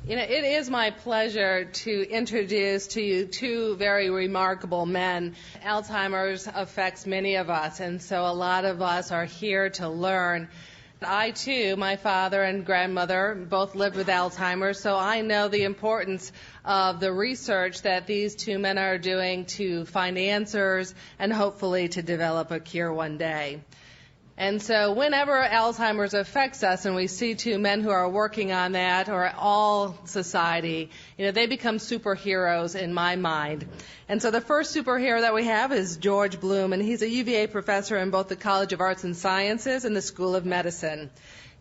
It is my pleasure to introduce to you two very remarkable men. Alzheimer's affects many of us, and so a lot of us are here to learn. I, too, my father and grandmother both lived with Alzheimer's, so I know the importance of the research that these two men are doing to find answers and hopefully to develop a cure one day. And so whenever Alzheimer's affects us, and we see two men who are working on that, or all society, they become superheroes in my mind. And so the first superhero that we have is George Bloom, and he's a UVA professor in both the College of Arts and Sciences and the School of Medicine.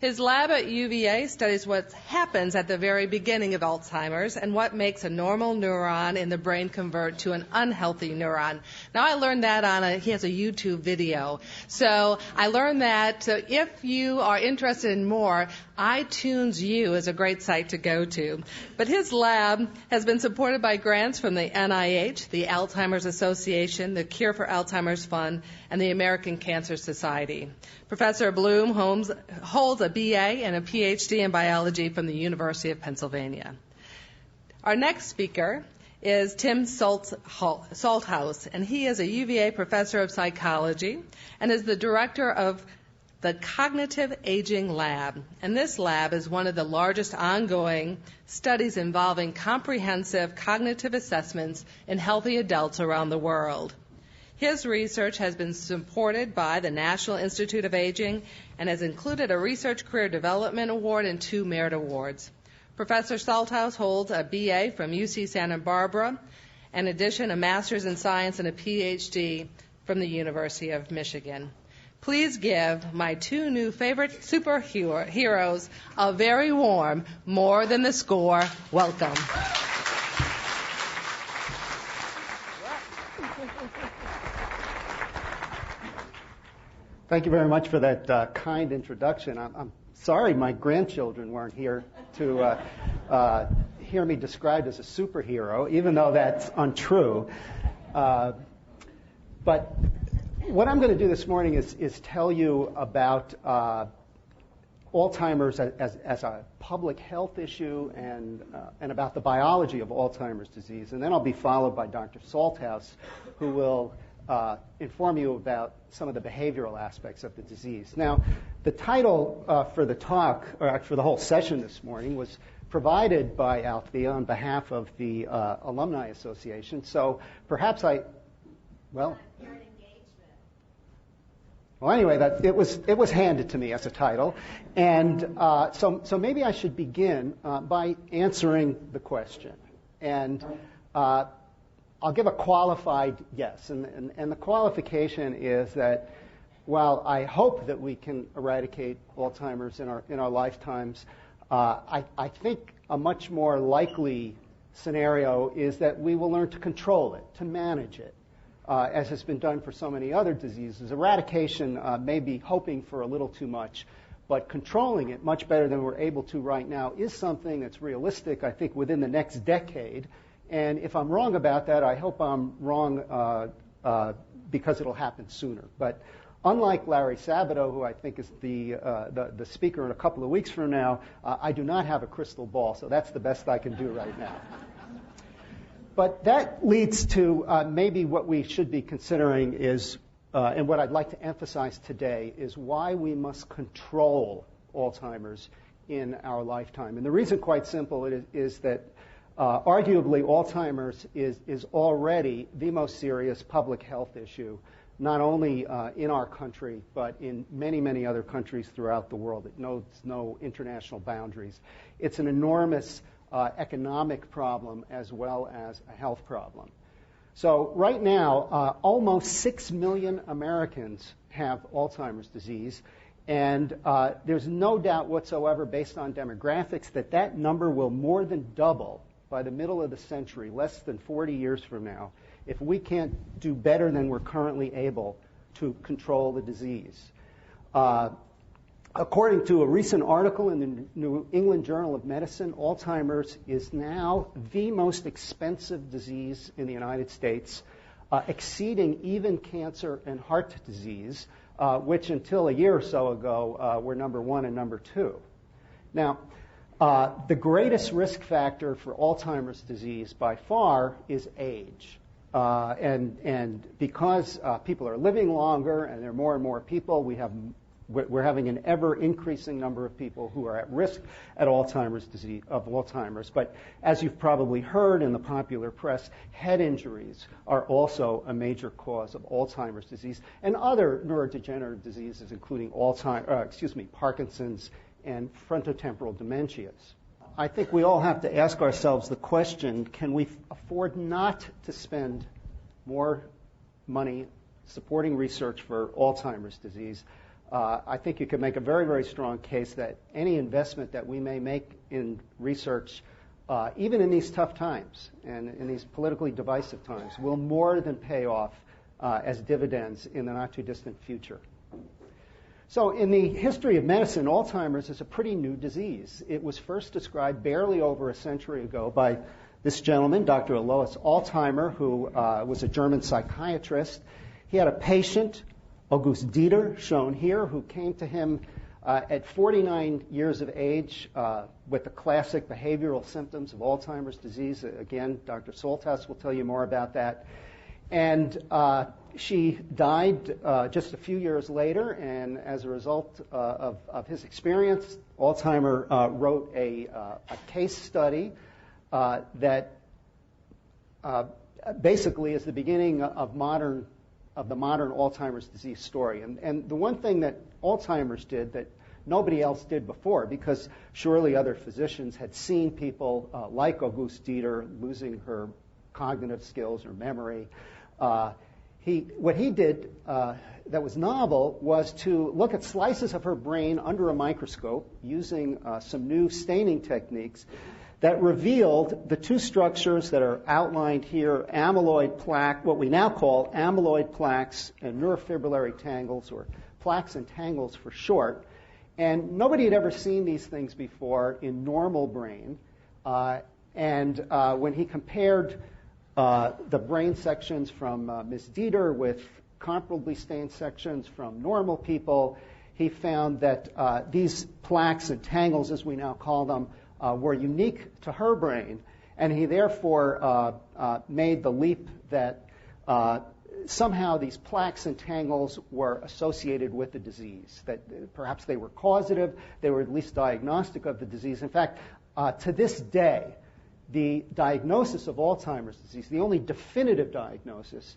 His lab at UVA studies what happens at the very beginning of Alzheimer's and what makes a normal neuron in the brain convert to an unhealthy neuron. Now, I learned that he has a YouTube video. So I learned that. So if you are interested in more, iTunes U is a great site to go to. But his lab has been supported by grants from the NIH, the Alzheimer's Association, the Cure for Alzheimer's Fund, and the American Cancer Society. Professor Bloom holds a BA and a PhD in biology from the University of Pennsylvania. Our next speaker is Tim Salthouse, and he is a UVA professor of psychology and is the director of the Cognitive Aging Lab. And this lab is one of the largest ongoing studies involving comprehensive cognitive assessments in healthy adults around the world. His research has been supported by the National Institute of Aging and has included a Research Career Development Award and 2 Merit Awards. Professor Salthouse holds a BA from UC Santa Barbara, in addition a Master's in Science and a PhD from the University of Michigan. Please give my 2 new favorite superheroes a very warm, more than the score welcome. Thank you very much for that kind introduction. I'm sorry my grandchildren weren't here to hear me described as a superhero, even though that's untrue. But what I'm going to do this morning is tell you about Alzheimer's as a public health issue and about the biology of Alzheimer's disease. And then I'll be followed by Dr. Salthouse, who will inform you about some of the behavioral aspects of the disease. Now, the title for the talk, or for the whole session this morning, was provided by Althea on behalf of the Alumni Association. So perhaps well, anyway, it was handed to me as a title, and so maybe I should begin by answering the question. And I'll give a qualified yes, and the qualification is that while I hope that we can eradicate Alzheimer's in our lifetimes, I think a much more likely scenario is that we will learn to control it, to manage it, as has been done for so many other diseases. Eradication may be hoping for a little too much, but controlling it much better than we're able to right now is something that's realistic, I think, within the next decade. And if I'm wrong about that, I hope I'm wrong because it'll happen sooner. But unlike Larry Sabato, who I think is the speaker in a couple of weeks from now, I do not have a crystal ball, so that's the best I can do right now. But that leads to maybe what we should be considering is, and what I'd like to emphasize today, is why we must control Alzheimer's in our lifetime. And the reason, quite simple, is that arguably Alzheimer's is already the most serious public health issue, not only in our country, but in many, many other countries throughout the world. It knows no international boundaries. It's an enormous economic problem as well as a health problem. So right now, almost 6 million Americans have Alzheimer's disease, and there's no doubt whatsoever, based on demographics, that number will more than double by the middle of the century, less than 40 years from now, if we can't do better than we're currently able to control the disease. According to a recent article in the New England Journal of Medicine, Alzheimer's is now the most expensive disease in the United States, exceeding even cancer and heart disease, which until a year or so ago were number 1 and number 2. Now, The greatest risk factor for Alzheimer's disease by far is age. And because people are living longer and there are more and more people, we're having an ever-increasing number of people who are at risk of Alzheimer's. But as you've probably heard in the popular press, head injuries are also a major cause of Alzheimer's disease and other neurodegenerative diseases, including Parkinson's and frontotemporal dementias. I think we all have to ask ourselves the question, can we afford not to spend more money supporting research for Alzheimer's disease? I think you could make a very, very strong case that any investment that we may make in research, even in these tough times and in these politically divisive times, will more than pay off as dividends in the not-too-distant future. So in the history of medicine, Alzheimer's is a pretty new disease. It was first described barely over a century ago by this gentleman, Dr. Alois Alzheimer, who was a German psychiatrist. He had a patient, August Dieter, shown here, who came to him at 49 years of age with the classic behavioral symptoms of Alzheimer's disease. Again, Dr. Solthaus will tell you more about that. And she died just a few years later, and as a result of his experience, Alzheimer wrote a case study that basically is the beginning of the modern Alzheimer's disease story. And the one thing that Alzheimer's did that nobody else did before, because surely other physicians had seen people like August Dieter losing her cognitive skills or memory, what he did that was novel was to look at slices of her brain under a microscope using some new staining techniques that revealed the two structures that are outlined here, amyloid plaque, what we now call amyloid plaques and neurofibrillary tangles, or plaques and tangles for short. And nobody had ever seen these things before in normal brain. And when he compared the brain sections from Ms. Dieter with comparably stained sections from normal people, he found that these plaques and tangles, as we now call them, were unique to her brain, and he therefore made the leap that somehow these plaques and tangles were associated with the disease, that perhaps they were causative, they were at least diagnostic of the disease. In fact, to this day, the diagnosis of Alzheimer's disease, the only definitive diagnosis,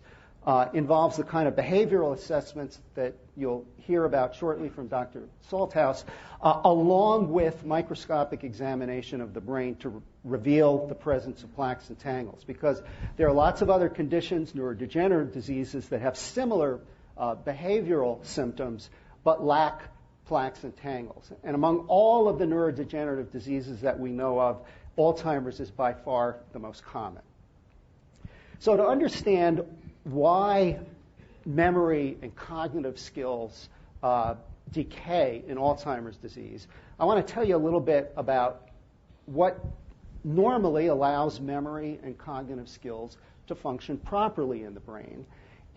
involves the kind of behavioral assessments that you'll hear about shortly from Dr. Solthaus, along with microscopic examination of the brain to reveal the presence of plaques and tangles. Because there are lots of other conditions, neurodegenerative diseases, that have similar behavioral symptoms but lack plaques and tangles. And among all of the neurodegenerative diseases that we know of, Alzheimer's is by far the most common. So to understand why memory and cognitive skills decay in Alzheimer's disease, I want to tell you a little bit about what normally allows memory and cognitive skills to function properly in the brain.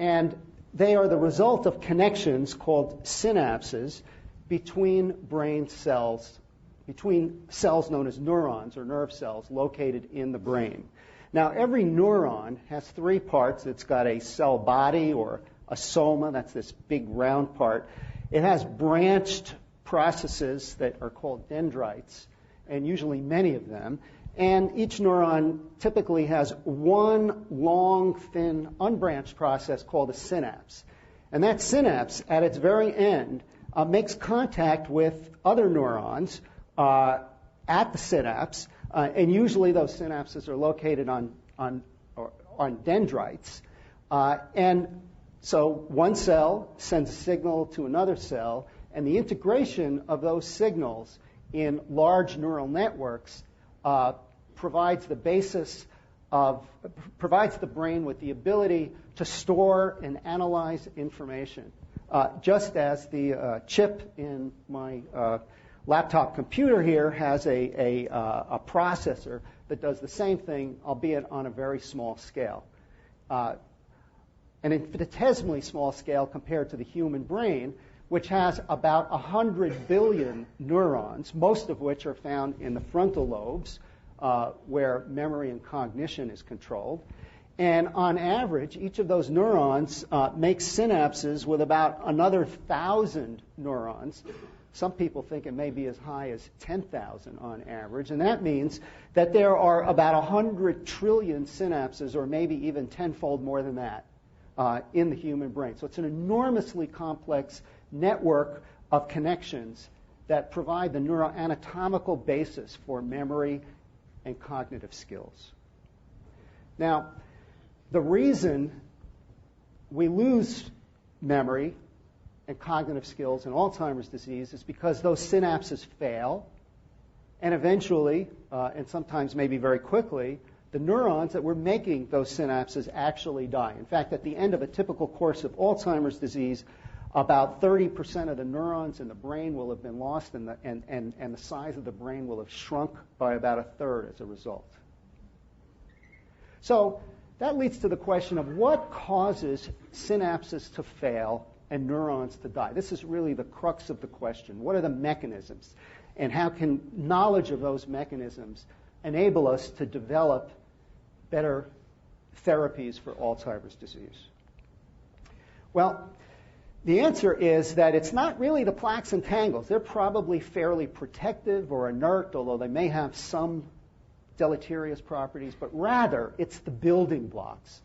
And they are the result of connections called synapses between brain cells, between cells known as neurons or nerve cells located in the brain. Now, every neuron has three parts. It's got a cell body, or a soma, that's this big round part. It has branched processes that are called dendrites, and usually many of them. And each neuron typically has one long, thin, unbranched process called a synapse. And that synapse, at its very end, makes contact with other neurons at the synapse, and usually those synapses are located on dendrites. And so one cell sends a signal to another cell, and the integration of those signals in large neural networks provides the brain with the ability to store and analyze information. Just as the chip in my laptop computer here has a processor that does the same thing, albeit on a very small scale. An infinitesimally small scale compared to the human brain, which has about 100 billion neurons, most of which are found in the frontal lobes, where memory and cognition is controlled. And on average, each of those neurons makes synapses with about another 1,000 neurons. Some people think it may be as high as 10,000 on average. And that means that there are about 100 trillion synapses, or maybe even tenfold more than that, in the human brain. So it's an enormously complex network of connections that provide the neuroanatomical basis for memory and cognitive skills. Now, the reason we lose memory and cognitive skills in Alzheimer's disease is because those synapses fail, and eventually, and sometimes maybe very quickly, the neurons that were making those synapses actually die. In fact, at the end of a typical course of Alzheimer's disease, about 30% of the neurons in the brain will have been lost, and the size of the brain will have shrunk by about a third as a result. So that leads to the question of what causes synapses to fail and neurons to die. This is really the crux of the question. What are the mechanisms? And how can knowledge of those mechanisms enable us to develop better therapies for Alzheimer's disease? Well, the answer is that it's not really the plaques and tangles. They're probably fairly protective or inert, although they may have some deleterious properties, but rather it's the building blocks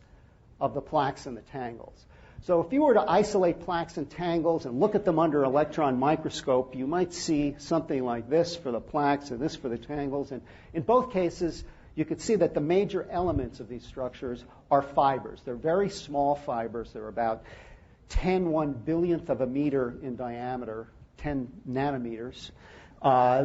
of the plaques and the tangles. So if you were to isolate plaques and tangles and look at them under an electron microscope, you might see something like this for the plaques and this for the tangles. And in both cases, you could see that the major elements of these structures are fibers. They're very small fibers. They're about 10/1 of a meter in diameter, 10 nanometers.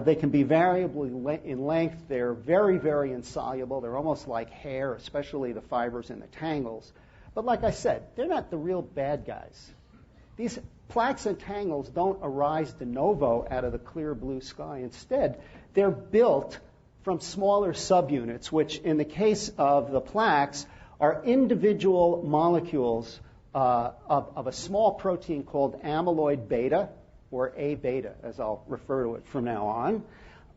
They can be variable in length. They're very, very insoluble. They're almost like hair, especially the fibers and the tangles. But like I said, they're not the real bad guys. These plaques and tangles don't arise de novo out of the clear blue sky. Instead, they're built from smaller subunits, which in the case of the plaques are individual molecules of a small protein called amyloid beta, or A beta, as I'll refer to it from now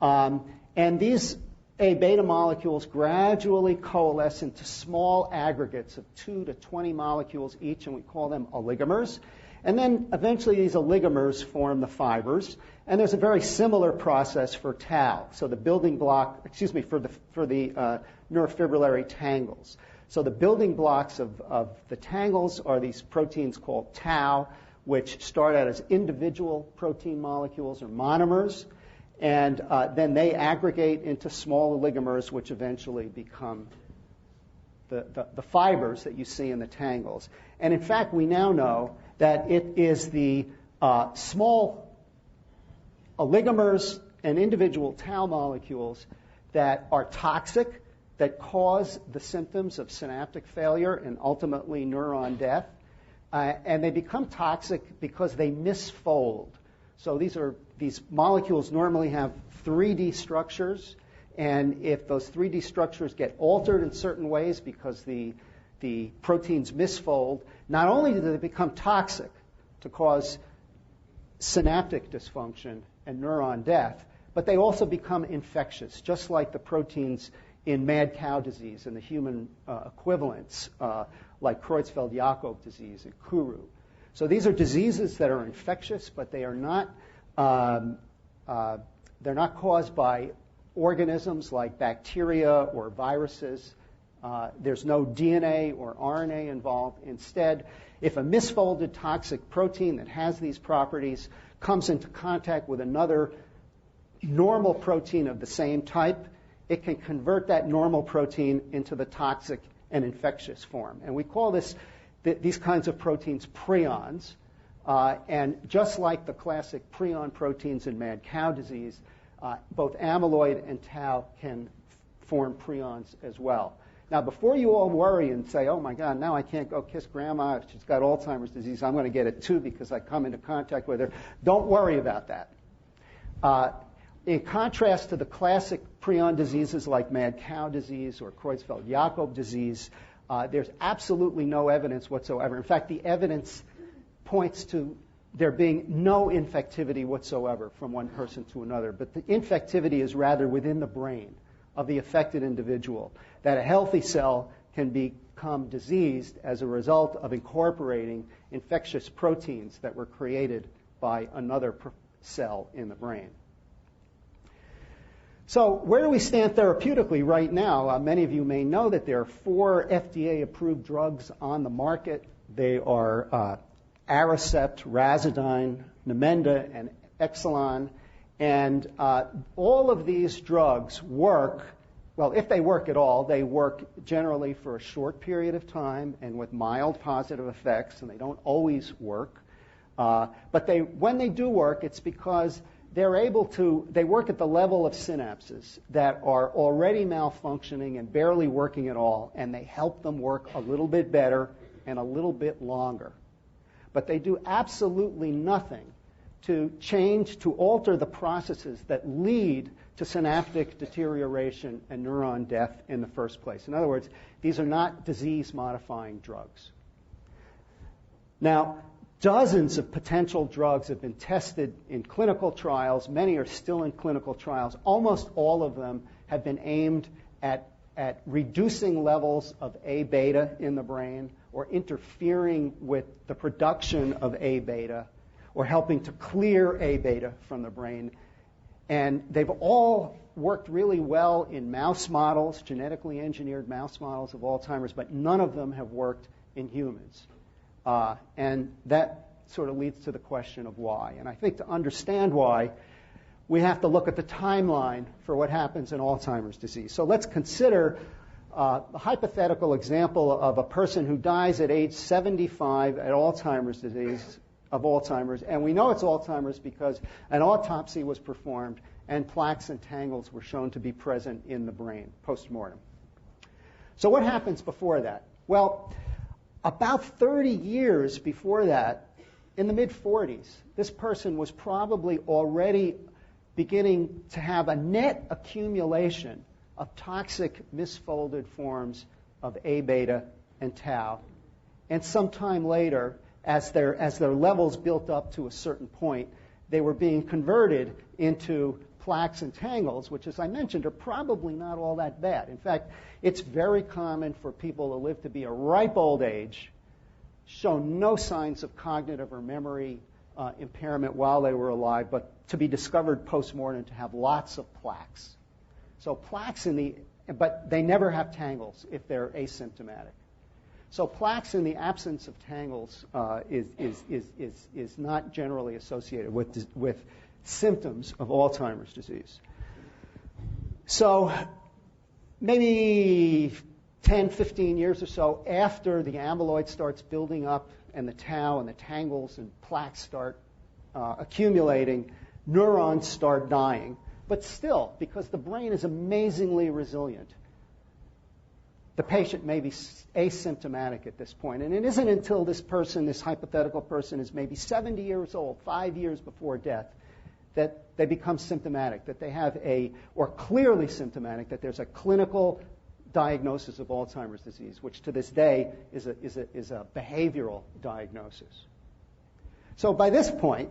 on. And these A beta molecules gradually coalesce into small aggregates of 2 to 20 molecules each, and we call them oligomers. And then eventually these oligomers form the fibers. And there's a very similar process for tau. So the building block, for the neurofibrillary tangles. So the building blocks of the tangles are these proteins called tau, which start out as individual protein molecules or monomers. And then they aggregate into small oligomers, which eventually become the fibers that you see in the tangles. And in fact, we now know that it is the small oligomers and individual tau molecules that are toxic, that cause the symptoms of synaptic failure and ultimately neuron death. And they become toxic because they misfold. So these molecules normally have 3D structures, and if those 3D structures get altered in certain ways because the proteins misfold, not only do they become toxic to cause synaptic dysfunction and neuron death, but they also become infectious, just like the proteins in mad cow disease and the human equivalents, like Creutzfeldt-Jakob disease and Kuru. So these are diseases that are infectious, but they are not they're not caused by organisms like bacteria or viruses. There's no DNA or RNA involved. Instead, if a misfolded toxic protein that has these properties comes into contact with another normal protein of the same type, it can convert that normal protein into the toxic and infectious form. And we call these kinds of proteins prions. And just like the classic prion proteins in mad cow disease, both amyloid and tau can form prions as well. Now, before you all worry and say, oh, my God, now I can't go kiss Grandma. She's got Alzheimer's disease. I'm going to get it, too, because I come into contact with her. Don't worry about that. In contrast to the classic prion diseases like mad cow disease or Creutzfeldt-Jakob disease, there's absolutely no evidence whatsoever. In fact, the evidence points to there being no infectivity whatsoever from one person to another, but the infectivity is rather within the brain of the affected individual, that a healthy cell can become diseased as a result of incorporating infectious proteins that were created by another cell in the brain. So where do we stand therapeutically right now? Many of you may know that there are 4 FDA-approved drugs on the market. They are Aricept, Razidine, Namenda, and Exelon. And all of these drugs work, well, if they work at all, they work generally for a short period of time and with mild positive effects, and they don't always work. But when they do work, it's because they work at the level of synapses that are already malfunctioning and barely working at all, and they help them work a little bit better and a little bit longer. But they do absolutely nothing to alter the processes that lead to synaptic deterioration and neuron death in the first place. In other words, these are not disease-modifying drugs. Now, dozens of potential drugs have been tested in clinical trials. Many are still in clinical trials. Almost all of them have been aimed at reducing levels of A-beta in the brain or interfering with the production of A-beta or helping to clear A-beta from the brain. And they've all worked really well in mouse models, genetically engineered mouse models of Alzheimer's, but none of them have worked in humans. And that sort of leads to the question of why. And I think to understand why, we have to look at the timeline for what happens in Alzheimer's disease. So let's consider a hypothetical example of a person who dies at age 75 at Alzheimer's disease, of Alzheimer's. And we know it's Alzheimer's because an autopsy was performed and plaques and tangles were shown to be present in the brain post-mortem. So what happens before that? Well, about 30 years before that, in the mid-40s, this person was probably already beginning to have a net accumulation of toxic misfolded forms of A-beta and tau. And sometime later, as their levels built up to a certain point, they were being converted into plaques and tangles, which, as I mentioned, are probably not all that bad. In fact, it's very common for people to live to be a ripe old age, show no signs of cognitive or memory impairment while they were alive, but to be discovered post-mortem to have lots of plaques. So plaques but they never have tangles if they're asymptomatic. So plaques in the absence of tangles is not generally associated with symptoms of Alzheimer's disease. So maybe 10, 15 years or so after the amyloid starts building up and the tau and the tangles and plaques start accumulating, neurons start dying. But still, because the brain is amazingly resilient, the patient may be asymptomatic at this point. And it isn't until this hypothetical person, is maybe 70 years old, 5 years before death, that they become symptomatic, that they have or clearly symptomatic, that there's a clinical diagnosis of Alzheimer's disease, which to this day is a behavioral diagnosis. So by this point,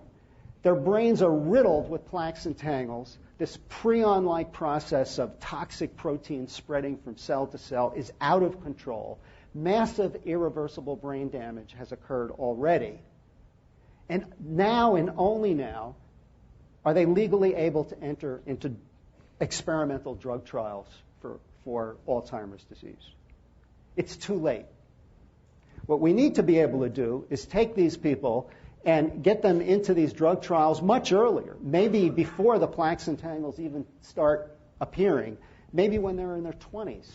their brains are riddled with plaques and tangles. This prion-like process of toxic proteins spreading from cell to cell is out of control. Massive irreversible brain damage has occurred already. And now and only now are they legally able to enter into experimental drug trials for Alzheimer's disease. It's too late. What we need to be able to do is take these people and get them into these drug trials much earlier, maybe before the plaques and tangles even start appearing, maybe when they're in their 20s.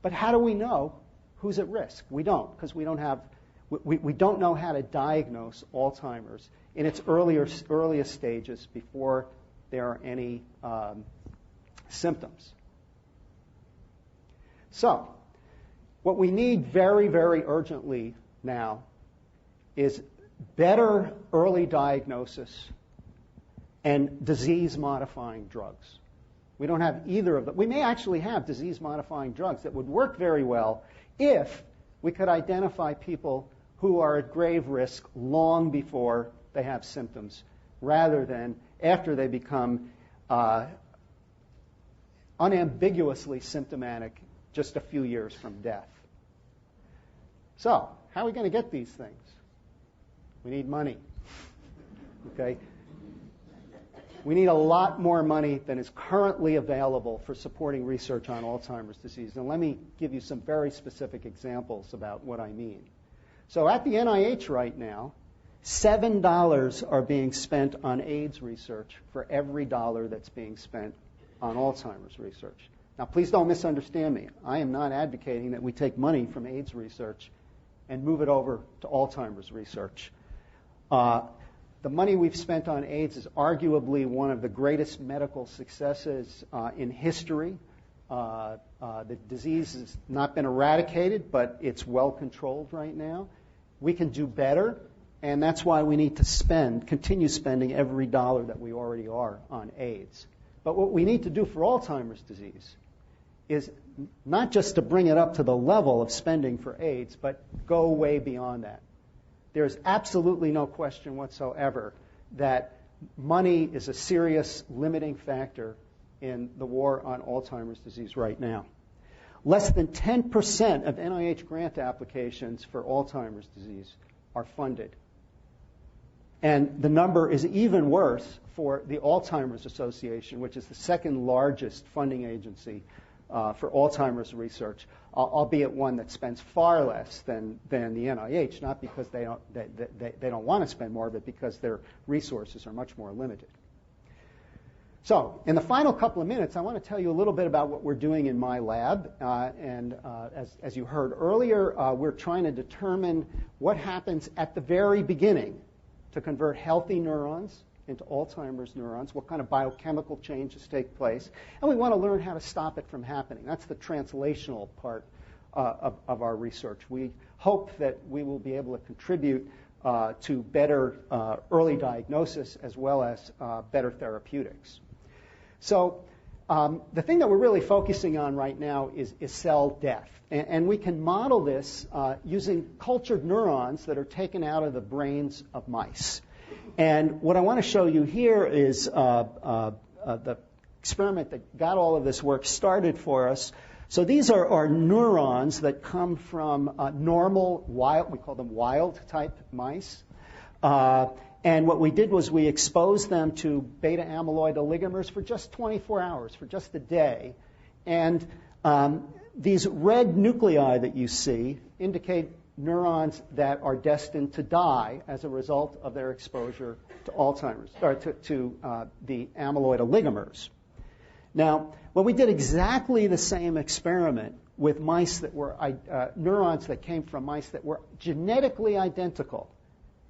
But how do we know who's at risk? We don't, because we don't know how to diagnose Alzheimer's in its earliest stages before there are any symptoms. So, what we need very, very urgently now is better early diagnosis and disease-modifying drugs. We don't have either of them. We may actually have disease-modifying drugs that would work very well if we could identify people who are at grave risk long before they have symptoms, rather than after they become unambiguously symptomatic just a few years from death. So, how are we going to get these things? We need money. Okay? We need a lot more money than is currently available for supporting research on Alzheimer's disease. And let me give you some very specific examples about what I mean. So at the NIH right now, $7 are being spent on AIDS research for every dollar that's being spent on Alzheimer's research. Now, please don't misunderstand me. I am not advocating that we take money from AIDS research and move it over to Alzheimer's research. The money we've spent on AIDS is arguably one of the greatest medical successes in history. The disease has not been eradicated, but it's well controlled right now. We can do better, and that's why we need to continue spending every dollar that we already are on AIDS. But what we need to do for Alzheimer's disease is not just to bring it up to the level of spending for AIDS, but go way beyond that. There's absolutely no question whatsoever that money is a serious limiting factor in the war on Alzheimer's disease right now. Less than 10% of NIH grant applications for Alzheimer's disease are funded. And the number is even worse for the Alzheimer's Association, which is the second largest funding agency for Alzheimer's research, albeit one that spends far less than the NIH, not because they don't want to spend more, but because their resources are much more limited. So, in the final couple of minutes, I want to tell you a little bit about what we're doing in my lab. As you heard earlier, we're trying to determine what happens at the very beginning to convert healthy neurons into Alzheimer's neurons, what kind of biochemical changes take place, and we want to learn how to stop it from happening. That's the translational part of our research. We hope that we will be able to contribute to better early diagnosis as well as better therapeutics. So the thing that we're really focusing on right now is cell death. And we can model this using cultured neurons that are taken out of the brains of mice. And what I want to show you here is the experiment that got all of this work started for us. So these are neurons that come from normal, wild, we call them wild-type mice. And what we did was we exposed them to beta-amyloid oligomers for just 24 hours, for just a day. And these red nuclei that you see indicate neurons that are destined to die as a result of their exposure to Alzheimer's, or to the amyloid oligomers. Now, when we did exactly the same experiment with mice that were neurons that came from mice that were genetically identical,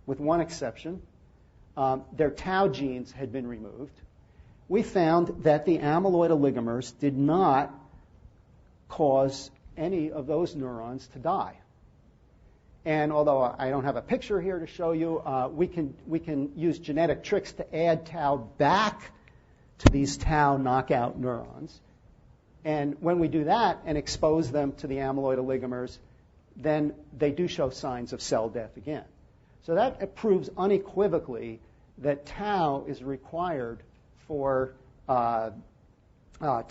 with one exception, their tau genes had been removed, we found that the amyloid oligomers did not cause any of those neurons to die. And although I don't have a picture here to show you, we can use genetic tricks to add tau back to these tau knockout neurons. And when we do that and expose them to the amyloid oligomers, then they do show signs of cell death again. So that proves unequivocally that tau is required for to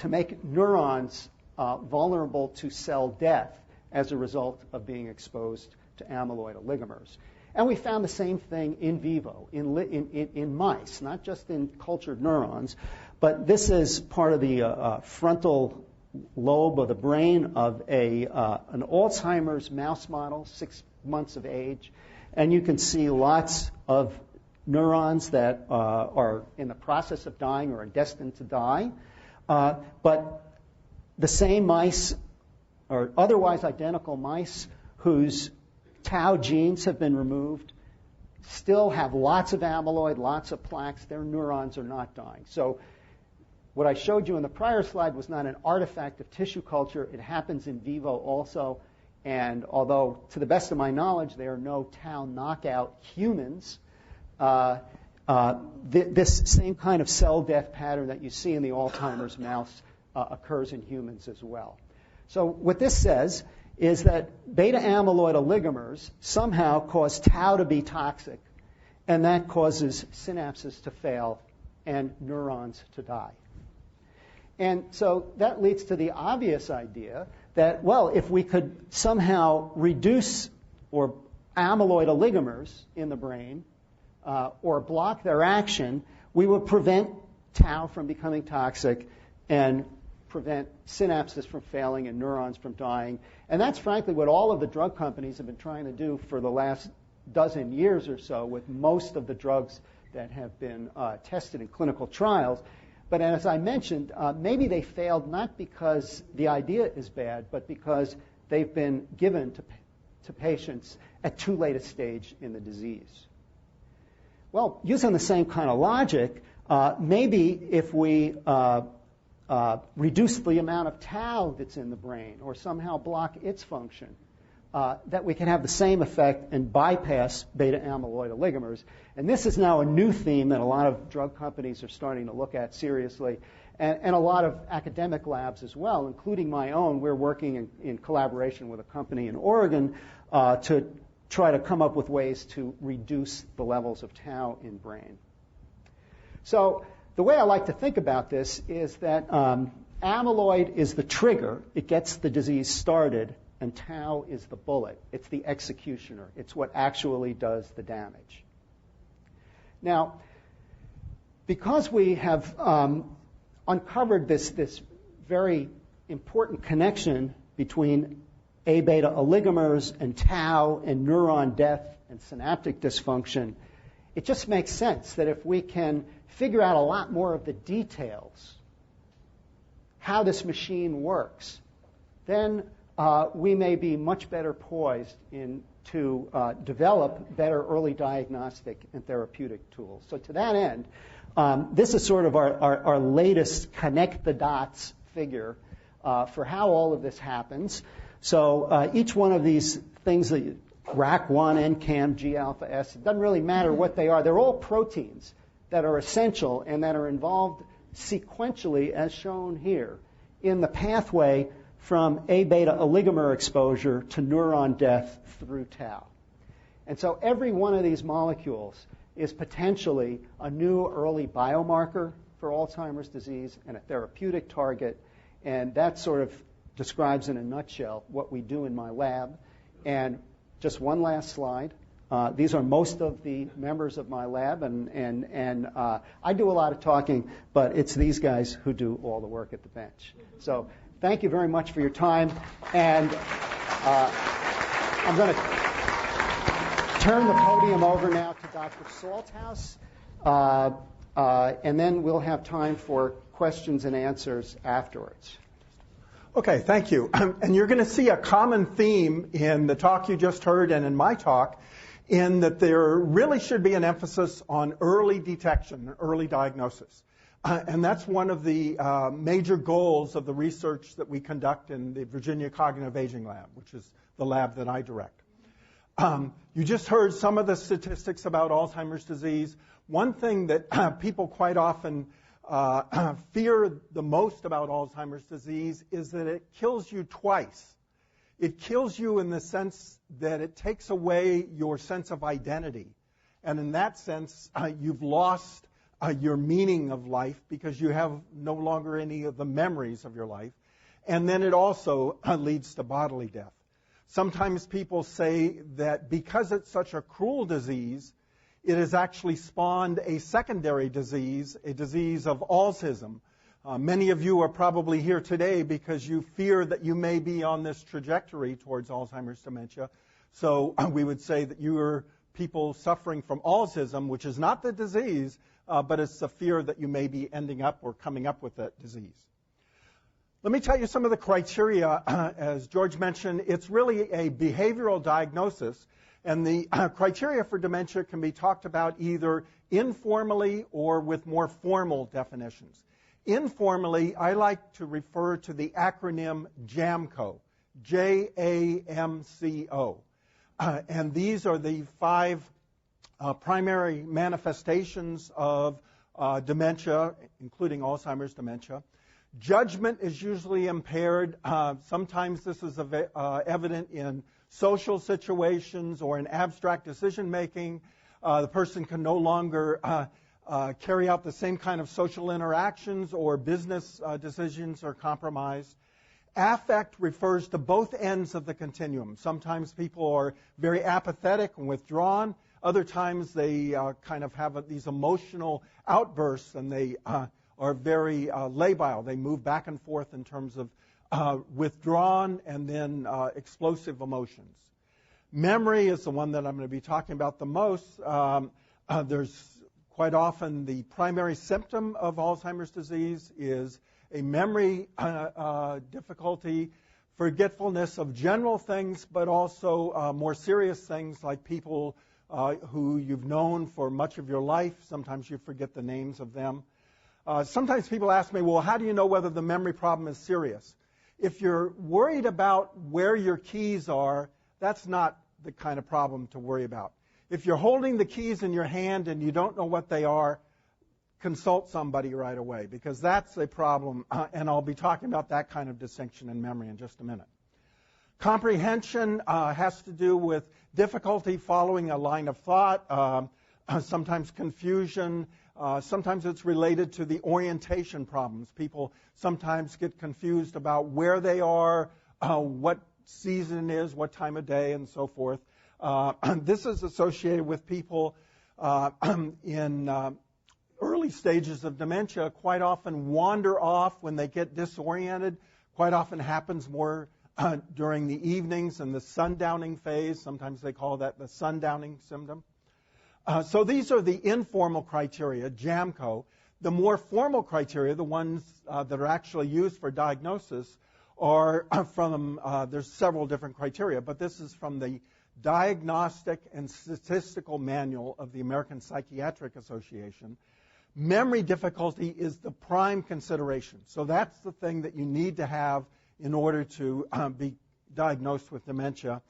make neurons vulnerable to cell death as a result of being exposed to amyloid oligomers. And we found the same thing in vivo, in mice, not just in cultured neurons, but this is part of the frontal lobe of the brain of an Alzheimer's mouse model, 6 months of age. And you can see lots of neurons that are in the process of dying or are destined to die. But the same mice, or otherwise identical mice, whose tau genes have been removed, still have lots of amyloid, lots of plaques. Their neurons are not dying. So what I showed you in the prior slide was not an artifact of tissue culture. It happens in vivo also. And although, to the best of my knowledge, there are no tau knockout humans, this same kind of cell death pattern that you see in the Alzheimer's mouse occurs in humans as well. So what this says is that beta amyloid oligomers somehow cause tau to be toxic, and that causes synapses to fail and neurons to die. And so that leads to the obvious idea that, well, if we could somehow reduce or amyloid oligomers in the brain or block their action, we would prevent tau from becoming toxic and prevent synapses from failing and neurons from dying. And that's frankly what all of the drug companies have been trying to do for the last dozen years or so with most of the drugs that have been tested in clinical trials. But as I mentioned, maybe they failed not because the idea is bad, but because they've been given to patients at too late a stage in the disease. Well, using the same kind of logic, maybe if we reduce the amount of tau that's in the brain or somehow block its function, that we can have the same effect and bypass beta amyloid oligomers. And this is now a new theme that a lot of drug companies are starting to look at seriously, and a lot of academic labs as well, including my own. We're working in collaboration with a company in Oregon to try to come up with ways to reduce the levels of tau in brain. So the way I like to think about this is that amyloid is the trigger. It gets the disease started, and tau is the bullet. It's the executioner. It's what actually does the damage. Now, because we have uncovered this very important connection between A-beta oligomers and tau and neuron death and synaptic dysfunction, it just makes sense that if we can figure out a lot more of the details, how this machine works, then we may be much better poised to develop better early diagnostic and therapeutic tools. So to that end, this is sort of our latest connect the dots figure for how all of this happens. So each one of these things, that RAC1, NCAM, G-alpha S, it doesn't really matter what they are. They're all proteins that are essential and that are involved sequentially, as shown here, in the pathway from A-beta oligomer exposure to neuron death through tau. And so every one of these molecules is potentially a new early biomarker for Alzheimer's disease and a therapeutic target, and that sort of describes in a nutshell what we do in my lab. And just one last slide. These are most of the members of my lab, and I do a lot of talking, but it's these guys who do all the work at the bench. So thank you very much for your time, and I'm going to turn the podium over now to Dr. Salthouse, and then we'll have time for questions and answers afterwards. Okay, thank you. And you're going to see a common theme in the talk you just heard and in my talk, in that there really should be an emphasis on early detection, early diagnosis. And that's one of the major goals of the research that we conduct in the Virginia Cognitive Aging Lab, which is the lab that I direct. You just heard some of the statistics about Alzheimer's disease. One thing that people quite often fear the most about Alzheimer's disease is that it kills you twice. It kills you in the sense that it takes away your sense of identity. And in that sense, you've lost your meaning of life because you have no longer any of the memories of your life. And then it also leads to bodily death. Sometimes people say that because it's such a cruel disease, it has actually spawned a secondary disease, a disease of Alzheimer. Many of you are probably here today because you fear that you may be on this trajectory towards Alzheimer's dementia. So we would say that you are people suffering from Alzheimer's, which is not the disease, but it's the fear that you may be ending up or coming up with that disease. Let me tell you some of the criteria. As George mentioned, it's really a behavioral diagnosis, and the criteria for dementia can be talked about either informally or with more formal definitions. Informally, I like to refer to the acronym JAMCO, J-A-M-C-O. And these are the 5 primary manifestations of dementia, including Alzheimer's dementia. Judgment is usually impaired. Sometimes this is evident in social situations or in abstract decision making. The person can no longer carry out the same kind of social interactions, or business decisions are compromised. Affect refers to both ends of the continuum. Sometimes people are very apathetic and withdrawn. Other times they kind of have these emotional outbursts, and they are very labile. They move back and forth in terms of withdrawn and then explosive emotions. Memory is the one that I'm going to be talking about the most. There's quite often the primary symptom of Alzheimer's disease is a memory difficulty, forgetfulness of general things, but also more serious things like people who you've known for much of your life. Sometimes you forget the names of them. Sometimes people ask me, well, how do you know whether the memory problem is serious? If you're worried about where your keys are, that's not the kind of problem to worry about. If you're holding the keys in your hand and you don't know what they are, consult somebody right away, because that's a problem, and I'll be talking about that kind of distinction in memory in just a minute. Comprehension has to do with difficulty following a line of thought, sometimes confusion. Sometimes it's related to the orientation problems. People sometimes get confused about where they are, what season it is, what time of day, and so forth. This is associated with people in early stages of dementia quite often wander off when they get disoriented. Quite often happens more during the evenings in the sundowning phase. Sometimes they call that the sundowning symptom. So these are the informal criteria, JAMCO. The more formal criteria, the ones that are actually used for diagnosis, are from, there's several different criteria, but this is from the Diagnostic and Statistical Manual of the American Psychiatric Association. Memory difficulty is the prime consideration. So that's the thing that you need to have in order to be diagnosed with dementia.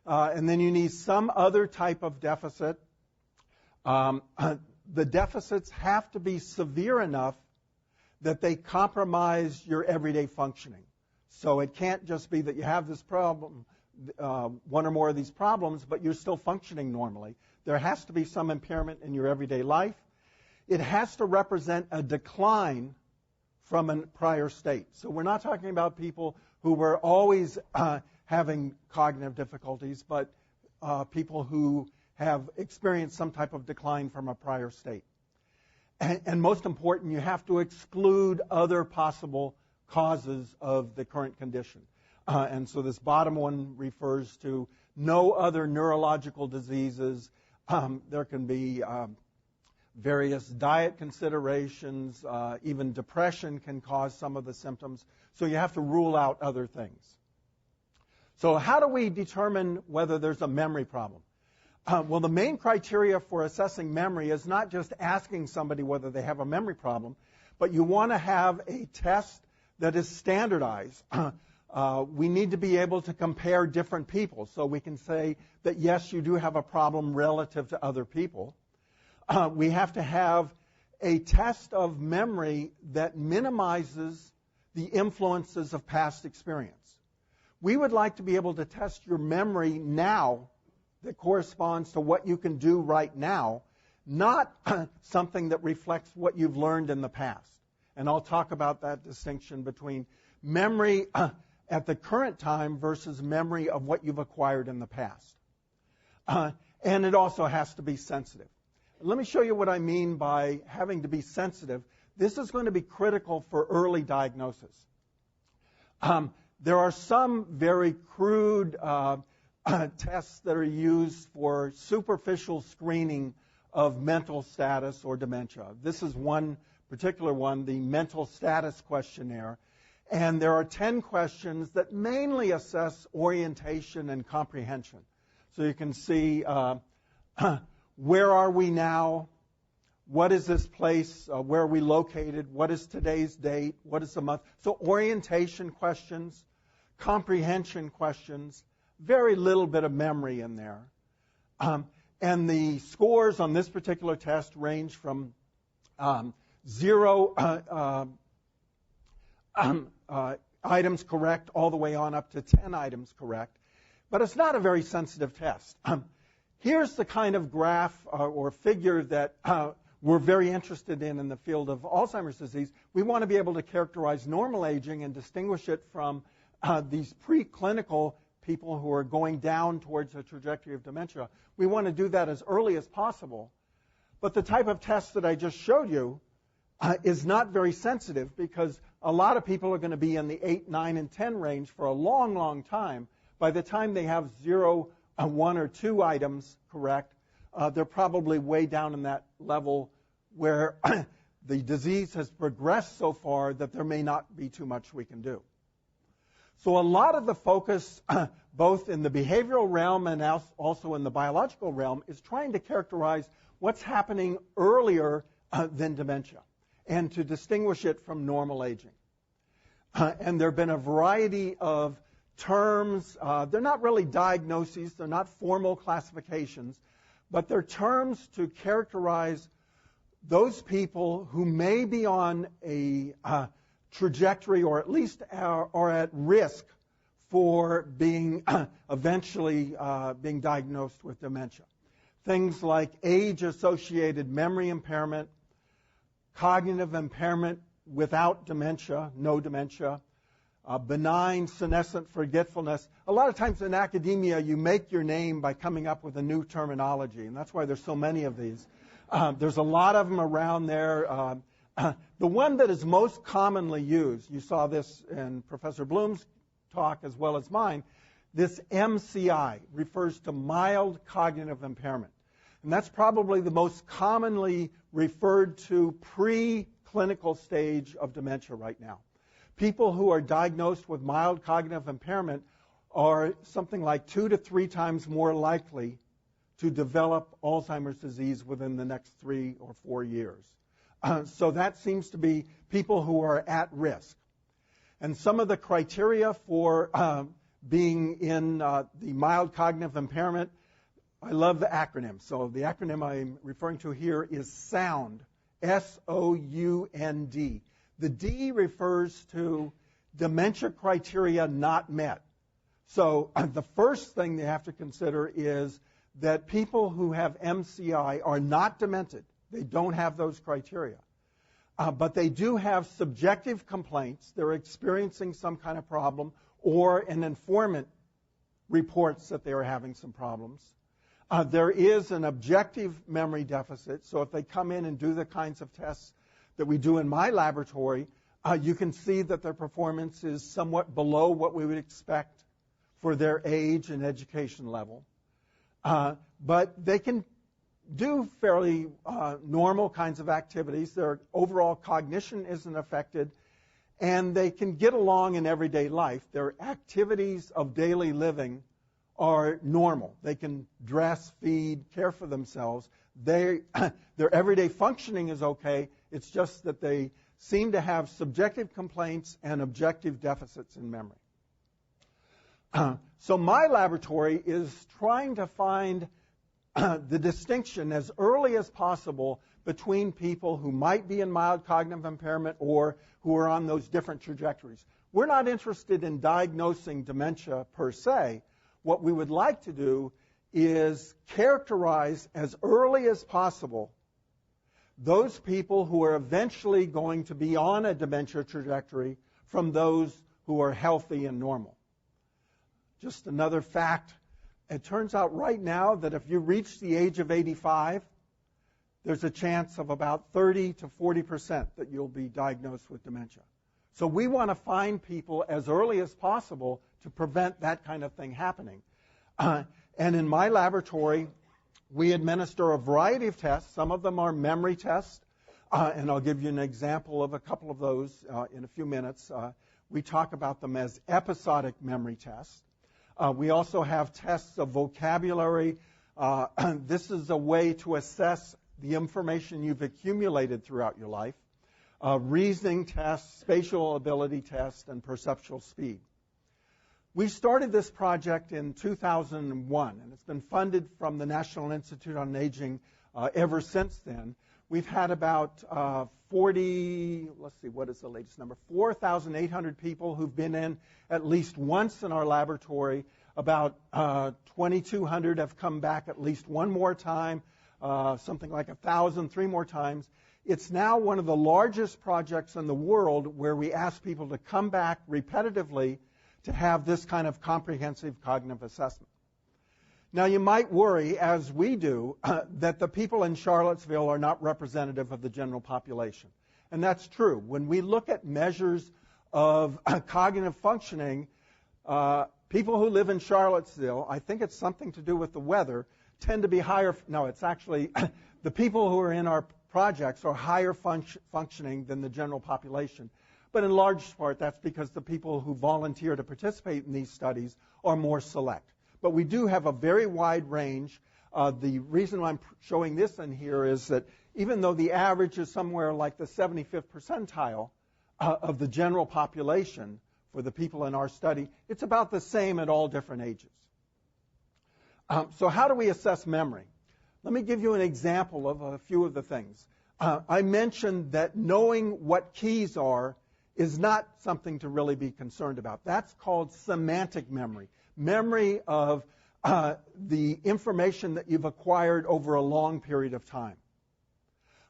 And then you need some other type of deficit. The deficits have to be severe enough that they compromise your everyday functioning. So it can't just be that you have this problem, one or more of these problems, but you're still functioning normally. There has to be some impairment in your everyday life. It has to represent a decline from a prior state. So we're not talking about people who were always having cognitive difficulties, but people who have experienced some type of decline from a prior state. And most important, you have to exclude other possible causes of the current condition. And so this bottom one refers to no other neurological diseases. There can be various diet considerations. Even depression can cause some of the symptoms. So you have to rule out other things. So how do we determine whether there's a memory problem? Well, the main criteria for assessing memory is not just asking somebody whether they have a memory problem, but you want to have a test that is standardized. We need to be able to compare different people, so we can say that, yes, you do have a problem relative to other people. We have to have a test of memory that minimizes the influences of past experience. We would like to be able to test your memory now that corresponds to what you can do right now, not something that reflects what you've learned in the past. And I'll talk about that distinction between memory at the current time versus memory of what you've acquired in the past. And it also has to be sensitive. Let me show you what I mean by having to be sensitive. This is going to be critical for early diagnosis. There are some very crude tests that are used for superficial screening of mental status or dementia. This is one particular one, the mental status questionnaire. And there are 10 questions that mainly assess orientation and comprehension. So you can see where are we now? What is this place? Where are we located? What is today's date? What is the month? So orientation questions, comprehension questions, very little bit of memory in there. And the scores on this particular test range from 0 items correct all the way on up to 10 items correct. But it's not a very sensitive test. Here's the kind of graph or figure that we're very interested in the field of Alzheimer's disease. We want to be able to characterize normal aging and distinguish it from these preclinical people who are going down towards a trajectory of dementia. We want to do that as early as possible. But the type of test that I just showed you is not very sensitive because a lot of people are going to be in the 8, 9, and 10 range for a long, long time. By the time they have 0, 1, or 2 items correct, they're probably way down in that level where the disease has progressed so far that there may not be too much we can do. So a lot of the focus, both in the behavioral realm and also in the biological realm, is trying to characterize what's happening earlier than dementia and to distinguish it from normal aging. And there have been a variety of terms. They're not really diagnoses. They're not formal classifications. But they're terms to characterize those people who may be on a trajectory or at least are at risk for being eventually being diagnosed with dementia. Things like age-associated memory impairment, cognitive impairment without dementia, no dementia, benign senescent forgetfulness. A lot of times in academia, you make your name by coming up with a new terminology, and that's why there's so many of these. There's a lot of them around there. The one that is most commonly used, you saw this in Professor Bloom's talk as well as mine, this MCI refers to mild cognitive impairment. And that's probably the most commonly referred to preclinical stage of dementia right now. People who are diagnosed with mild cognitive impairment are something like 2 to 3 times more likely to develop Alzheimer's disease within the next 3 or 4 years. So that seems to be people who are at risk. And some of the criteria for being in the mild cognitive impairment, I love the acronym. So the acronym I'm referring to here is SOUND, S-O-U-N-D. The D refers to dementia criteria not met. So the first thing they have to consider is that people who have MCI are not demented. They don't have those criteria. But they do have subjective complaints. They're experiencing some kind of problem, or an informant reports that they are having some problems. There is an objective memory deficit. So if they come in and do the kinds of tests that we do in my laboratory, you can see that their performance is somewhat below what we would expect for their age and education level. But they can do fairly normal kinds of activities. Their overall cognition isn't affected, and they can get along in everyday life. Their activities of daily living are normal. They can dress, feed, care for themselves. Their everyday functioning is okay. It's just that they seem to have subjective complaints and objective deficits in memory. So my laboratory is trying to find the distinction as early as possible between people who might be in mild cognitive impairment or who are on those different trajectories. We're not interested in diagnosing dementia per se. What we would like to do is characterize as early as possible those people who are eventually going to be on a dementia trajectory from those who are healthy and normal. Just another fact, it turns out right now that if you reach the age of 85, there's a chance of about 30 to 40% that you'll be diagnosed with dementia. So we want to find people as early as possible to prevent that kind of thing happening. And in my laboratory, we administer a variety of tests. Some of them are memory tests, and I'll give you an example of a couple of those in a few minutes. We talk about them as episodic memory tests. We also have tests of vocabulary. This is a way to assess the information you've accumulated throughout your life. Reasoning tests, spatial ability tests, and perceptual speed. We started this project in 2001, and it's been funded from the National Institute on Aging ever since then. we've had about 4,800 people who've been in at least once in our laboratory. About 2,200 have come back at least one more time, something like 1,000, 3 more times. It's now one of the largest projects in the world where we ask people to come back repetitively to have this kind of comprehensive cognitive assessment. Now, you might worry, as we do, that the people in Charlottesville are not representative of the general population. And that's true. When we look at measures of cognitive functioning, people who live in Charlottesville, I think it's something to do with the weather, tend to be higher. No, it's actually the people who are in our projects are higher functioning than the general population. But in large part, that's because the people who volunteer to participate in these studies are more select. But we do have a very wide range. The reason I'm showing this in here is that even though the average is somewhere like the 75th percentile of the general population for the people in our study, it's about the same at all different ages. So how do we assess memory? Let me give you an example of a few of the things. I mentioned that knowing what keys are is not something to really be concerned about. That's called semantic memory. Memory of the information that you've acquired over a long period of time.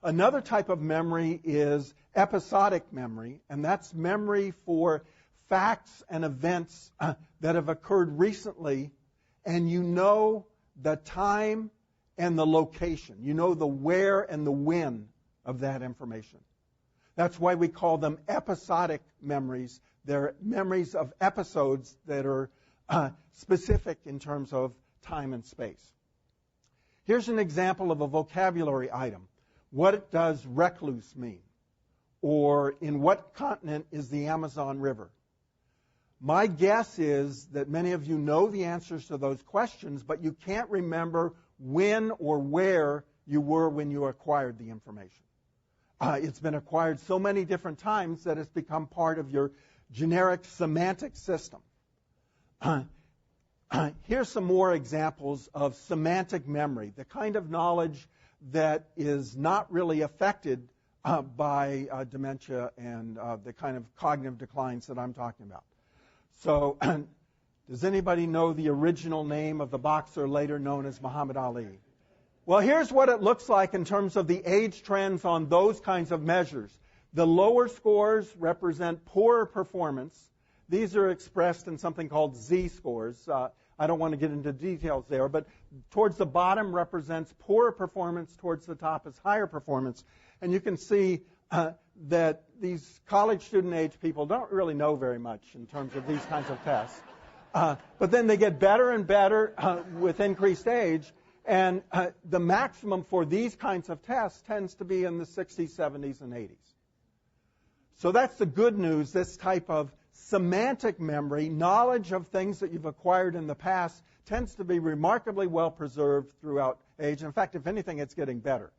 Another type of memory is episodic memory, and that's memory for facts and events that have occurred recently, and you know the time and the location. You know the where and the when of that information. That's why we call them episodic memories. They're memories of episodes that are specific in terms of time and space. Here's an example of a vocabulary item. What does recluse mean? Or in what continent is the Amazon River? My guess is that many of you know the answers to those questions, but you can't remember when or where you were when you acquired the information. It's been acquired so many different times that it's become part of your generic semantic system. Here's some more examples of semantic memory, the kind of knowledge that is not really affected by dementia and the kind of cognitive declines that I'm talking about. So, does anybody know the original name of the boxer later known as Muhammad Ali? Well, here's what it looks like in terms of the age trends on those kinds of measures. The lower scores represent poorer performance. These are expressed in something called Z-scores. I don't want to get into details there, but towards the bottom represents poorer performance, towards the top is higher performance. And you can see that these college student-age people don't really know very much in terms of these kinds of tests. But then they get better and better with increased age, and the maximum for these kinds of tests tends to be in the 60s, 70s, and 80s. So that's the good news. This type of semantic memory, knowledge of things that you've acquired in the past, tends to be remarkably well preserved throughout age. In fact, if anything, it's getting better.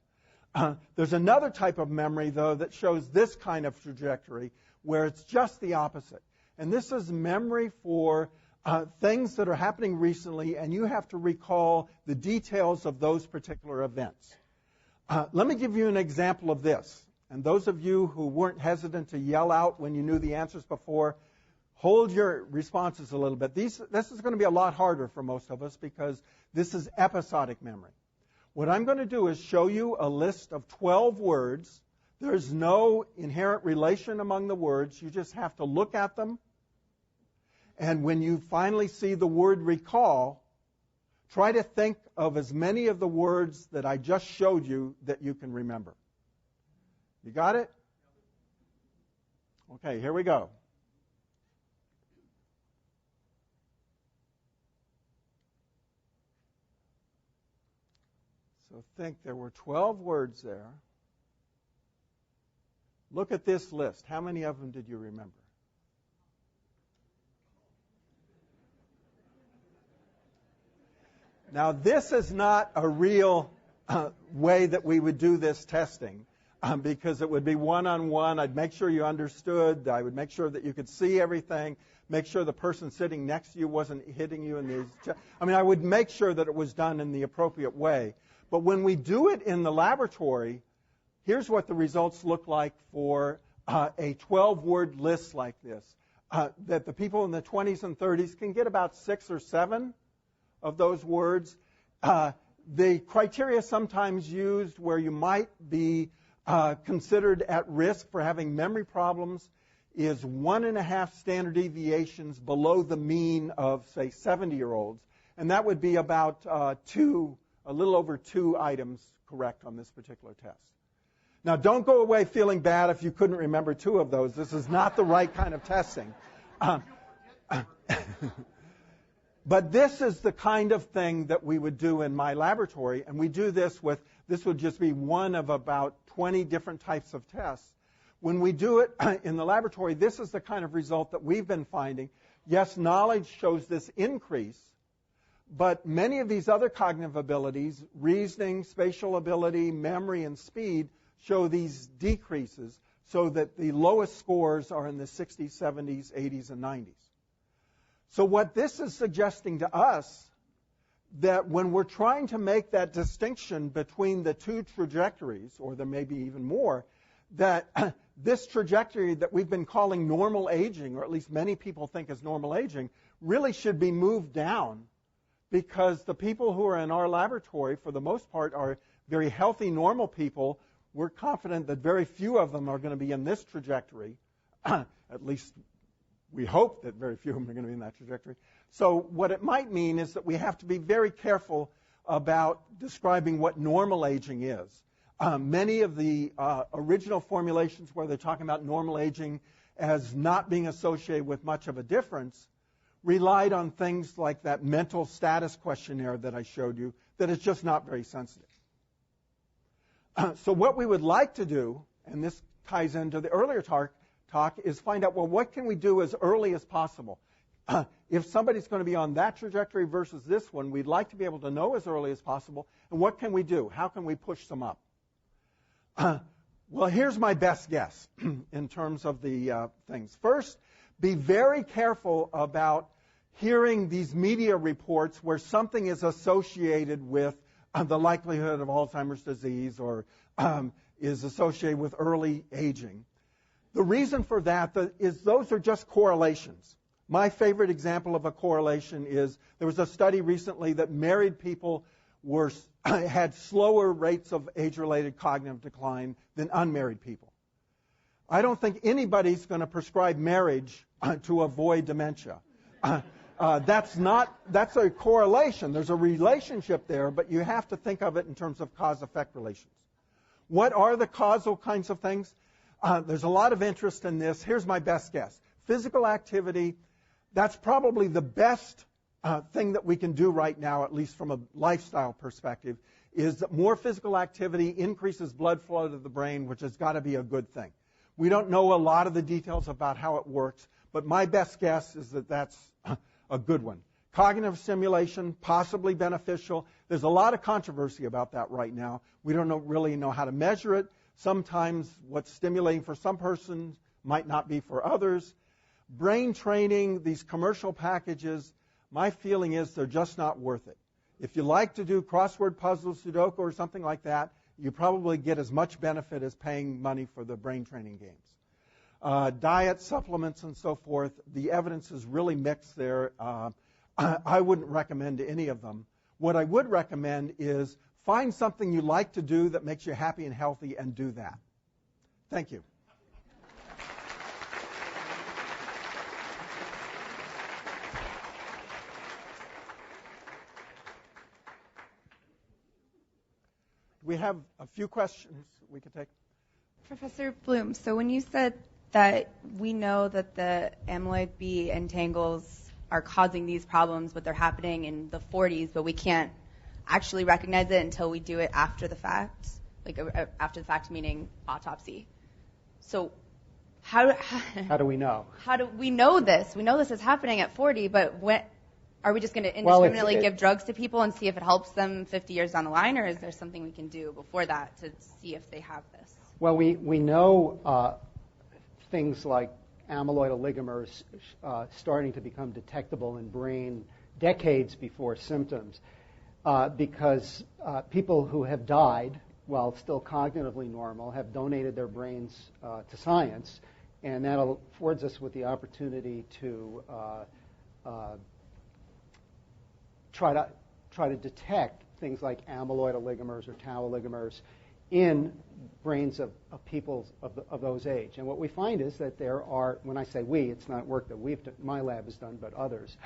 There's another type of memory, though, that shows this kind of trajectory, where it's just the opposite. And this is memory for things that are happening recently, and you have to recall the details of those particular events. Let me give you an example of this. And those of you who weren't hesitant to yell out when you knew the answers before, hold your responses a little bit. This is going to be a lot harder for most of us because this is episodic memory. What I'm going to do is show you a list of 12 words. There's no inherent relation among the words. You just have to look at them. And when you finally see the word recall, try to think of as many of the words that I just showed you that you can remember. You got it? Okay, here we go. So think there were 12 words there. Look at this list. How many of them did you remember? Now, this is not a real way that we would do this testing because it would be one-on-one. I'd make sure you understood. I would make sure that you could see everything, make sure the person sitting next to you wasn't hitting you in the... I would make sure that it was done in the appropriate way. But when we do it in the laboratory, here's what the results look like for a 12-word list like this, that the people in the 20s and 30s can get about 6 or 7 of those words. The criteria sometimes used where you might be considered at risk for having memory problems is 1.5 standard deviations below the mean of, say, 70-year-olds. And that would be about a little over 2 items correct on this particular test. Now, don't go away feeling bad if you couldn't remember 2 of those. This is not the right kind of testing. But this is the kind of thing that we would do in my laboratory, and we do this would just be one of about 20 different types of tests. When we do it in the laboratory, this is the kind of result that we've been finding. Yes, knowledge shows this increase, but many of these other cognitive abilities, reasoning, spatial ability, memory, and speed, show these decreases so that the lowest scores are in the 60s, 70s, 80s, and 90s. So what this is suggesting to us, that when we're trying to make that distinction between the 2 trajectories, or there may be even more, that this trajectory that we've been calling normal aging, or at least many people think is normal aging, really should be moved down, because the people who are in our laboratory, for the most part, are very healthy, normal people. We're confident that very few of them are going to be in this trajectory. At least we hope that very few of them are going to be in that trajectory. So what it might mean is that we have to be very careful about describing what normal aging is. Many of the original formulations where they're talking about normal aging as not being associated with much of a difference relied on things like that mental status questionnaire that I showed you that is just not very sensitive. So what we would like to do, and this ties into the earlier talk, is find out, well, what can we do as early as possible? If somebody's going to be on that trajectory versus this one, we'd like to be able to know as early as possible. And what can we do? How can we push them up? Well, here's my best guess in terms of the things. First, be very careful about hearing these media reports where something is associated with the likelihood of Alzheimer's disease or is associated with early aging. The reason for that is those are just correlations. My favorite example of a correlation is there was a study recently that married people had slower rates of age-related cognitive decline than unmarried people. I don't think anybody's going to prescribe marriage to avoid dementia. That's a correlation. There's a relationship there, but you have to think of it in terms of cause-effect relations. What are the causal kinds of things? There's a lot of interest in this. Here's my best guess. Physical activity, that's probably the best thing that we can do right now, at least from a lifestyle perspective, is that more physical activity increases blood flow to the brain, which has got to be a good thing. We don't know a lot of the details about how it works, but my best guess is that that's a good one. Cognitive stimulation, possibly beneficial. There's a lot of controversy about that right now. We don't really know how to measure it. Sometimes what's stimulating for some persons might not be for others. Brain training, these commercial packages, my feeling is they're just not worth it. If you like to do crossword puzzles, Sudoku, or something like that, you probably get as much benefit as paying money for the brain training games. Diet, supplements, and so forth, the evidence is really mixed there. I wouldn't recommend any of them. What I would recommend is find something you like to do that makes you happy and healthy and do that. Thank you. We have a few questions we could take. Professor Bloom, so when you said that we know that the amyloid B entangles are causing these problems, but they're happening in the 40s, but we can't actually recognize it until we do it after the fact, like after the fact meaning autopsy. So how do we know? How do we know this? We know this is happening at 40, but when are we just going to indiscriminately give drugs to people and see if it helps them 50 years down the line, or is there something we can do before that to see if they have this? Well, we know things like amyloid oligomers starting to become detectable in brain decades before symptoms because people who have died while still cognitively normal, have donated their brains to science, and that affords us with the opportunity to try to detect things like amyloid oligomers or tau oligomers in brains of people of those age. And what we find is that there are, when I say we, it's not work that my lab has done, but others.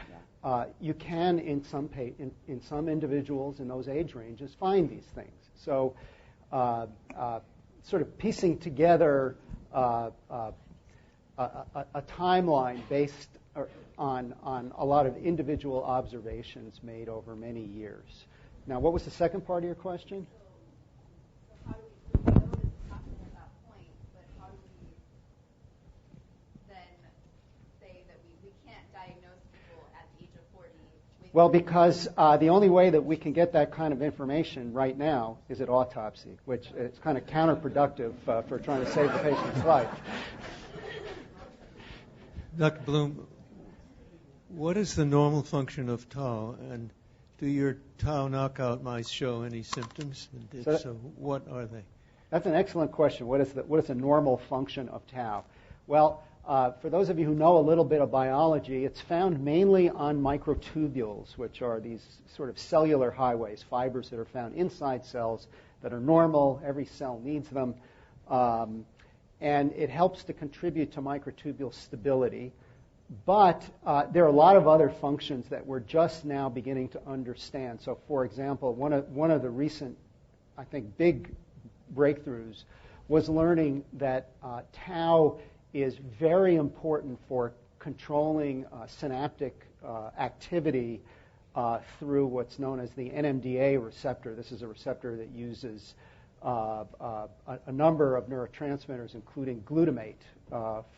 Yeah. You can, in some individuals in those age ranges, find these things. So sort of piecing together a timeline based on a lot of individual observations made over many years. Now, what was the second part of your question? So how do we know this is happening at that point, but how do we then say that we can't diagnose people at the age of 40? Well, because the only way that we can get that kind of information right now is at autopsy, which is kind of counterproductive for trying to save the patient's life. Dr. Bloom, what is the normal function of tau, and do your tau knockout mice show any symptoms? And if so, what are they? That's an excellent question. What is the normal function of tau? Well, for those of you who know a little bit of biology, it's found mainly on microtubules, which are these sort of cellular highways, fibers that are found inside cells that are normal. Every cell needs them. And it helps to contribute to microtubule stability. But there are a lot of other functions that we're just now beginning to understand. So, for example, one of the recent, I think, big breakthroughs was learning that tau is very important for controlling synaptic activity through what's known as the NMDA receptor. This is a receptor that uses a number of neurotransmitters, including glutamate,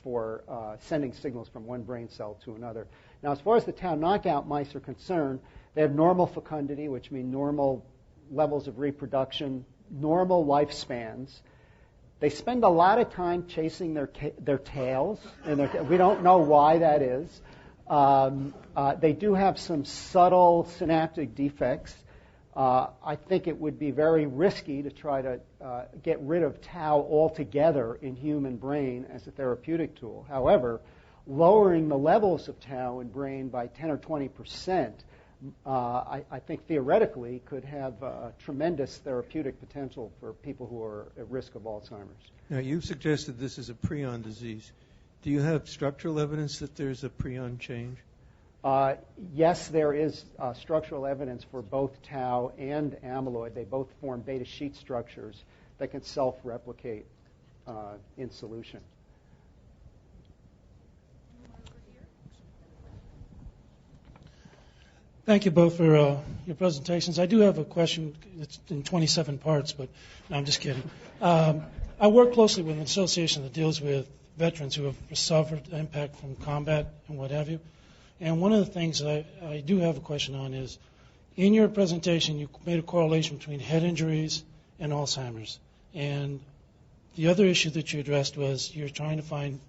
for sending signals from one brain cell to another. Now, as far as the tau knockout mice are concerned, they have normal fecundity, which means normal levels of reproduction, normal lifespans. They spend a lot of time chasing their tails, and we don't know why that is. They do have some subtle synaptic defects. I think it would be very risky to try to get rid of tau altogether in human brain as a therapeutic tool. However, lowering the levels of tau in brain by 10 or 20%, I think theoretically could have tremendous therapeutic potential for people who are at risk of Alzheimer's. Now, you suggested this is a prion disease. Do you have structural evidence that there's a prion change? Yes, there is structural evidence for both tau and amyloid. They both form beta sheet structures that can self-replicate in solution. Thank you both for your presentations. I do have a question. It's in 27 parts, but no, I'm just kidding. I work closely with an association that deals with veterans who have suffered impact from combat and what have you. And one of the things that I do have a question on is, in your presentation, you made a correlation between head injuries and Alzheimer's. And the other issue that you addressed was you're trying to find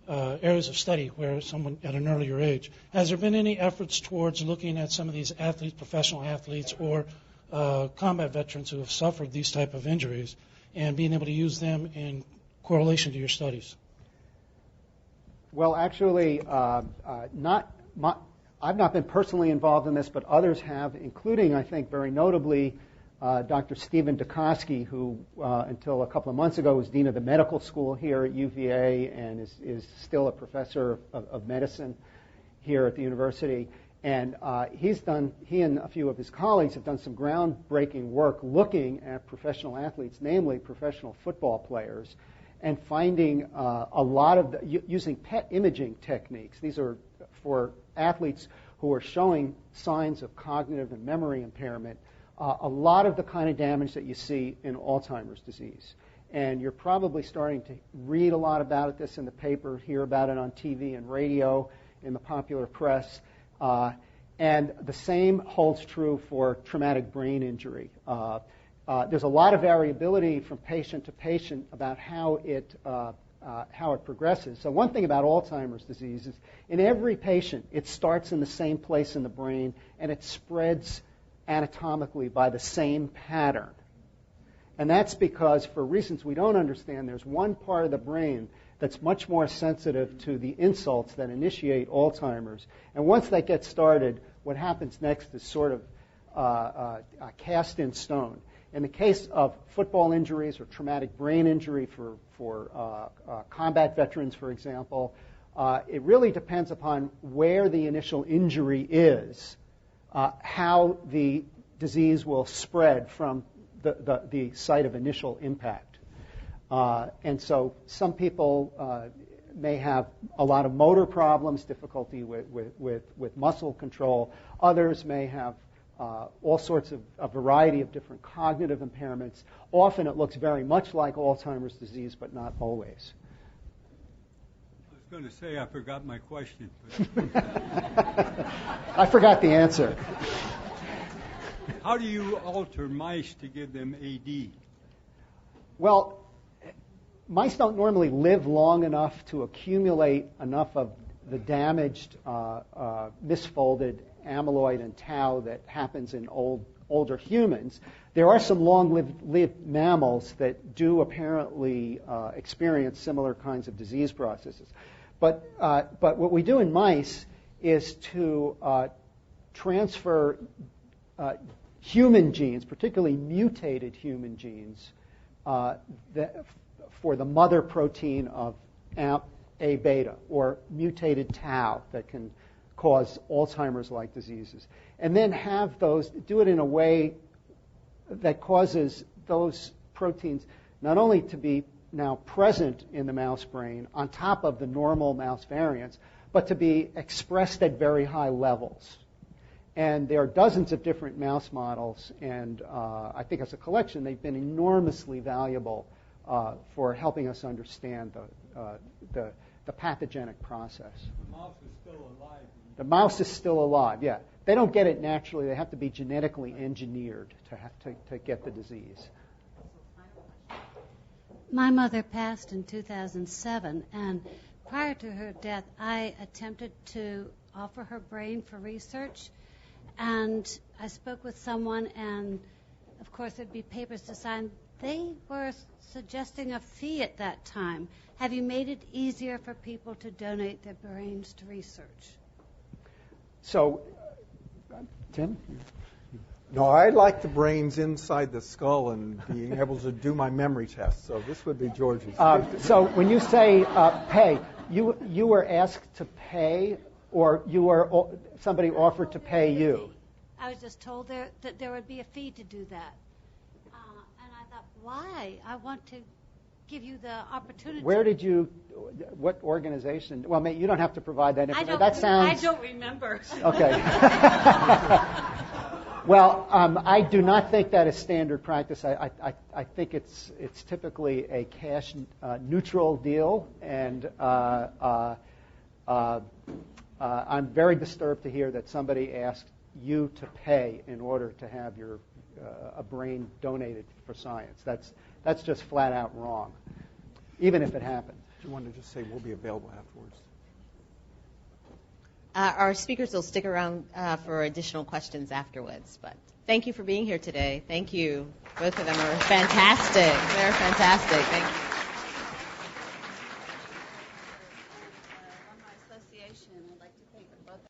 areas of study where someone at an earlier age. Has there been any efforts towards looking at some of these athletes, professional athletes, or combat veterans who have suffered these type of injuries, and being able to use them in correlation to your studies? Well, actually, I've not been personally involved in this, but others have, including, I think, very notably, Dr. Stephen Dukoski, who until a couple of months ago was dean of the medical school here at UVA and is still a professor of medicine here at the university. And he and a few of his colleagues have done some groundbreaking work looking at professional athletes, namely professional football players, and finding a lot of using PET imaging techniques. These are for athletes who are showing signs of cognitive and memory impairment. A lot of the kind of damage that you see in Alzheimer's disease. And you're probably starting to read a lot about this in the paper, hear about it on TV and radio, in the popular press. And the same holds true for traumatic brain injury. There's a lot of variability from patient to patient about how it progresses. So one thing about Alzheimer's disease is in every patient, it starts in the same place in the brain, and it spreads anatomically by the same pattern. And that's because, for reasons we don't understand, there's one part of the brain that's much more sensitive to the insults that initiate Alzheimer's. And once that gets started, what happens next is sort of cast in stone. In the case of football injuries or traumatic brain injury for combat veterans, for example, it really depends upon where the initial injury is, how the disease will spread from the site of initial impact. And so some people may have a lot of motor problems, difficulty with muscle control. Others may have all sorts of a variety of different cognitive impairments. Often it looks very much like Alzheimer's disease, but not always. I was going to say I forgot my question. I forgot the answer. How do you alter mice to give them AD? Well, mice don't normally live long enough to accumulate enough of the damaged, misfolded amyloid and tau that happens in older humans. There are some long-lived mammals that do apparently experience similar kinds of disease processes. But what we do in mice is to transfer human genes, particularly mutated human genes, for the mother protein of A beta, or mutated tau that can cause Alzheimer's-like diseases, and then have those, do it in a way that causes those proteins not only to be now present in the mouse brain on top of the normal mouse variants, but to be expressed at very high levels. And there are dozens of different mouse models, and I think as a collection they've been enormously valuable for helping us understand the pathogenic process. The mouse is still alive. The mouse is still alive, yeah. They don't get it naturally. They have to be genetically engineered to get the disease. My mother passed in 2007, and prior to her death, I attempted to offer her brain for research, and I spoke with someone, and of course there'd be papers to sign. They were suggesting a fee at that time. Have you made it easier for people to donate their brains to research? So, Tim? No, I like the brains inside the skull and being able to do my memory test. So this would be George's. So when you say pay, you were asked to pay, or somebody offered to pay you? I was just told that there would be a fee to do that. And I thought, why? I want to give you the opportunity. Where did you, what organization? Well, you don't have to provide that information. I don't remember. Okay. Well, I do not think that is standard practice. I think it's typically a cash neutral deal, and I'm very disturbed to hear that somebody asked you to pay in order to have a brain donated for science. That's just flat out wrong, even if it happened. Do you want to just say we'll be available afterwards? Our speakers will stick around for additional questions afterwards. But thank you for being here today. Thank you. Both of them are fantastic. They're fantastic. Thank you.